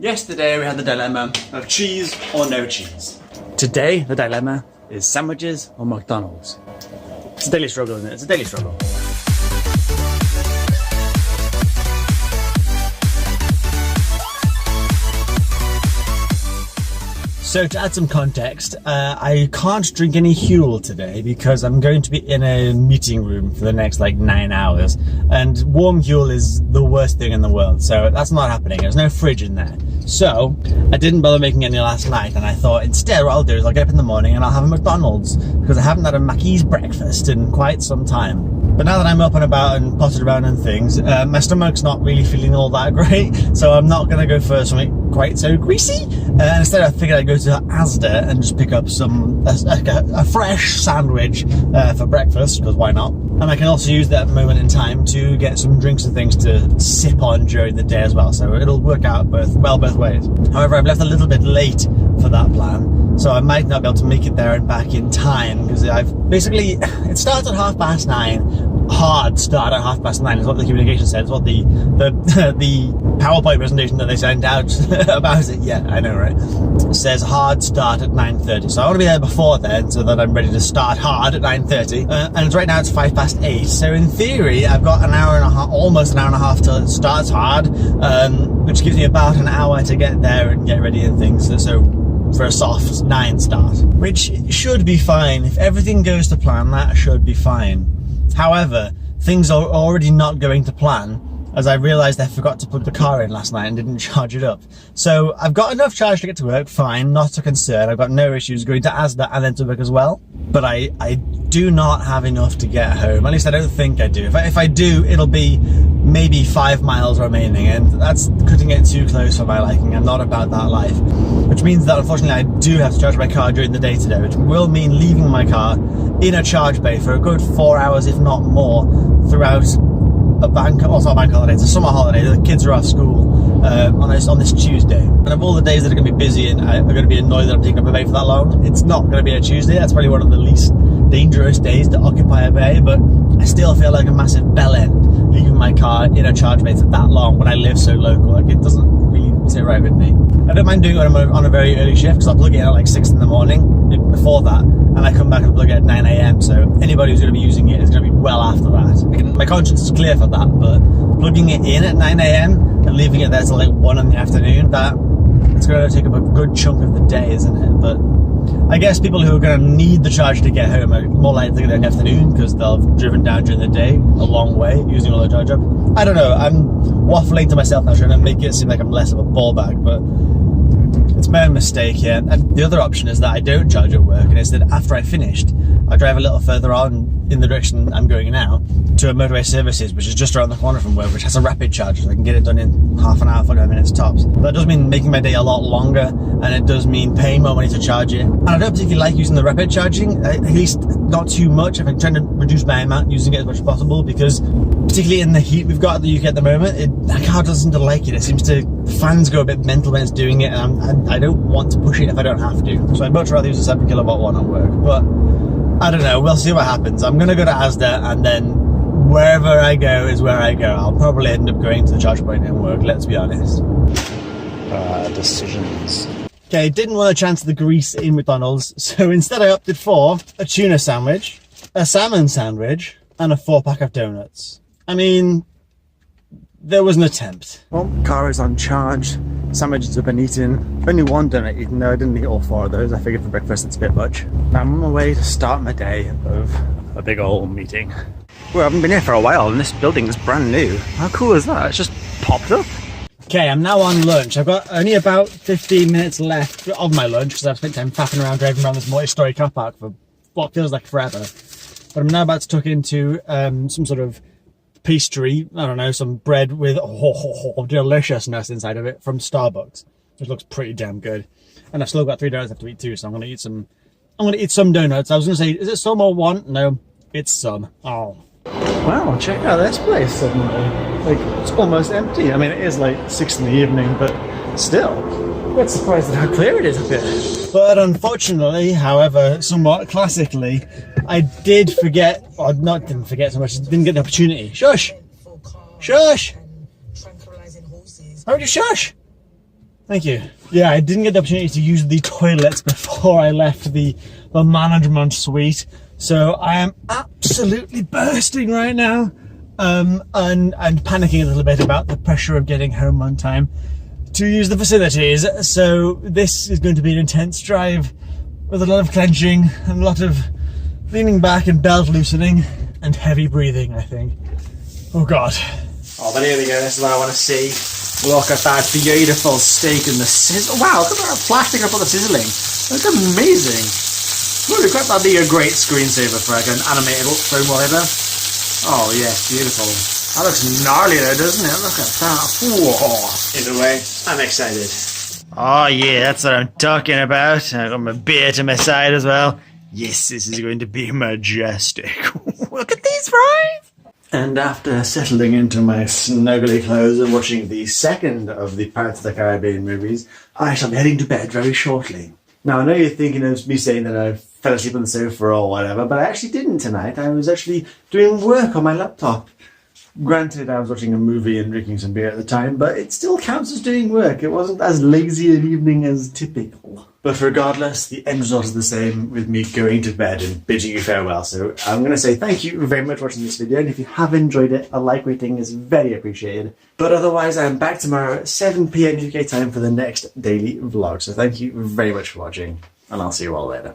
Yesterday we had the dilemma of cheese or no cheese. Today the dilemma is sandwiches or McDonald's. It's a daily struggle, isn't it? It's a daily struggle. So to add some context, I can't drink any Huel today because I'm going to be in a meeting room for the next like 9 hours, and warm Huel is the worst thing in the world, so that's not happening. There's no fridge in there. So I didn't bother making any last night, and I thought instead what I'll do is I'll get up in the morning and I'll have a McDonald's because I haven't had a Mackey's breakfast in quite some time. But now that I'm up and about and potted around and things, my stomach's not really feeling all that great, so I'm not going to go for something quite so greasy. Instead I figured I'd go to Asda and just pick up a fresh sandwich for breakfast, because why not? And I can also use that moment in time to get some drinks and things to sip on during the day as well, so it'll work out both ways. However, I've left a little bit late for that plan, so I might not be able to make it there and back in time, because it starts at 9:30. Hard start at 9:30 is what the communication said. It's what the PowerPoint presentation that they sent out about it. Yeah, I know, right? It says hard start at 9:30. So I want to be there before then, so that I'm ready to start hard at 9:30. And right now it's 8:05. So in theory, I've got an hour and a half, almost an hour and a half till it starts hard, which gives me about an hour to get there and get ready and things. So for a soft 9 start, which should be fine. If everything goes to plan, that should be fine. However, things are already not going to plan, as I realised I forgot to plug the car in last night and didn't charge it up. So I've got enough charge to get to work, fine, not a concern. I've got no issues going to Asda and then to work as well. But I do not have enough to get home. At least I don't think I do. If I do, it'll be maybe 5 miles remaining, and that's cutting it too close for my liking. I'm not about that life. Which means that unfortunately I do have to charge my car during the day today, which will mean leaving my car in a charge bay for a good 4 hours, if not more, throughout a bank, well, it's not a bank holiday, it's a summer holiday. The kids are off school on this Tuesday. And of all the days that are going to be busy and are going to be annoyed that I'm taking up a bay for that long, it's not going to be a Tuesday. That's probably one of the least dangerous days to occupy a bay, but I still feel like a massive bellend leaving my car in a charge bay for that long when I live so local. Like, it doesn't really sit right with me. I don't mind doing it when I'm on a very early shift, because I'll plug it in at like 6 in the morning before that, and I come back and plug it at 9 AM, so anybody who's going to be using it is going to be well after that. My conscience is clear for that, but plugging it in at 9 AM and leaving it there till like 1 in the afternoon, it's going to take up a good chunk of the day, isn't it? But I guess people who are going to need the charge to get home are more likely to get there in the afternoon, because they'll have driven down during the day a long way using all the charge up. I don't know, I'm waffling to myself now, trying to make it seem like I'm less of a ball bag, but it's my own mistake here. And the other option is that I don't charge at work, and instead after I finished, I drive a little further on in the direction I'm going now to a Motorway Services, which is just around the corner from work, which has a rapid charger, so I can get it done in half an hour, 45 minutes tops. But that does mean making my day a lot longer, and it does mean paying more money to charge it. And I don't particularly like using the rapid charging, at least not too much. I'm trying to reduce my amount using it as much as possible, because particularly in the heat we've got in the UK at the moment, the car doesn't seem to like it. It seems to, the fans go a bit mental when it's doing it, and I don't want to push it if I don't have to. So I'd much rather use a 7 kilowatt one at work. But I don't know, we'll see what happens. I'm going to go to Asda, and then wherever I go is where I go. I'll probably end up going to the charge point in work, let's be honest. Decisions. Okay, didn't want to chance the grease in McDonald's, so instead I opted for a tuna sandwich, a salmon sandwich, and a 4-pack of donuts. I mean, there was an attempt. Well, car is on charge, sandwiches have been eaten, only one donut eaten, though I didn't eat all 4 of those. I figured for breakfast it's a bit much. I'm on my way to start my day of a big old meeting. Well, I haven't been here for a while, and this building is brand new. How cool is that? It's just popped up. Okay, I'm now on lunch. I've got only about 15 minutes left of my lunch, because I've spent time faffing around driving around this multi-storey car park for what feels like forever. But I'm now about to tuck into some sort of pastry, I don't know, some bread with deliciousness inside of it from Starbucks, which looks pretty damn good. And I've still got 3 donuts I have to eat too, so I'm going to eat some donuts. I was going to say, is it some or one? No, it's some. Oh. Wow, check out this place suddenly. Like, it's almost empty. I mean, it is like 6 in the evening, but still. I'm a bit surprised at how clear it is up here. But unfortunately, however, somewhat classically, I did forget, or didn't forget so much, didn't get the opportunity. Shush! Shush! How would you shush? Thank you. Yeah, I didn't get the opportunity to use the toilets before I left the management suite, so I am absolutely bursting right now, and panicking a little bit about the pressure of getting home on time to use the facilities. So this is going to be an intense drive with a lot of clenching and a lot of leaning back and belt loosening and heavy breathing, I think. Oh God. Oh, but here we go. This is what I want to see. Look at that beautiful steak and the sizzle. Wow, look at that plastic up on the sizzling. That's amazing. Ooh, could that be a great screensaver for like an animated film whatever? Oh yes, beautiful. That looks gnarly though, doesn't it? Look at that. Whoa. Either way, I'm excited. Oh yeah, that's what I'm talking about. I got my beer to my side as well. Yes, this is going to be majestic. Look at these fries! And after settling into my snuggly clothes and watching the second of the Pirates of the Caribbean movies, I shall be heading to bed very shortly. Now, I know you're thinking of me saying that I fell asleep on the sofa or whatever, but I actually didn't tonight. I was actually doing work on my laptop. Granted, I was watching a movie and drinking some beer at the time, but it still counts as doing work. It wasn't as lazy an evening as typical. But regardless, the end result is the same with me going to bed and bidding you farewell. So I'm going to say thank you very much for watching this video, and if you have enjoyed it, a like rating is very appreciated. But otherwise, I'm back tomorrow at 7 PM UK time for the next daily vlog. So thank you very much for watching, and I'll see you all later.